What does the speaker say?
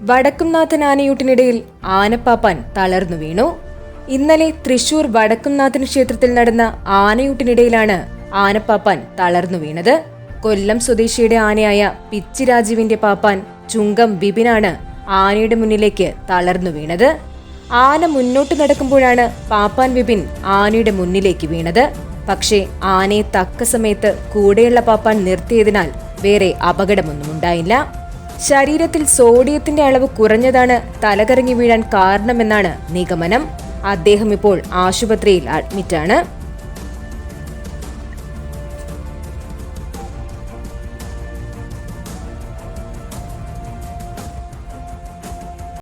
വടക്കുംനാഥൻ ആനയൂട്ടിനിടയിൽ ആനപ്പാപ്പാൻ തളർന്നു വീണു. ഇന്നലെ തൃശൂർ വടക്കുംനാഥൻ ക്ഷേത്രത്തിൽ നടന്ന ആനയൂട്ടിനിടയിലാണ് ആനപ്പാപ്പാൻ തളർന്നു വീണത്. കൊല്ലം സ്വദേശിയുടെ ആനയായ പിച്ചി രാജുവിന്റെ പാപ്പാൻ ചുങ്കം ബിബിനാണ് ആനയുടെ മുന്നിലേക്ക് തളർന്നു വീണത്. ആന മുന്നോട്ട് നടക്കുമ്പോഴാണ് പാപ്പാൻ ബിബിൻ ആനയുടെ മുന്നിലേക്ക് വീണത്. പക്ഷേ ആനയെ തക്ക സമയത്ത് കൂടെയുള്ള പാപ്പാൻ നിർത്തിയതിനാൽ വേറെ അപകടമൊന്നും ഉണ്ടായില്ല. ശരീരത്തിൽ സോഡിയത്തിന്റെ അളവ് കുറഞ്ഞതാണ് തലകറങ്ങി വീഴാൻ കാരണമെന്നാണ് നിഗമനം. അദ്ദേഹം ഇപ്പോൾ ആശുപത്രിയിൽ അഡ്മിറ്റാണ്.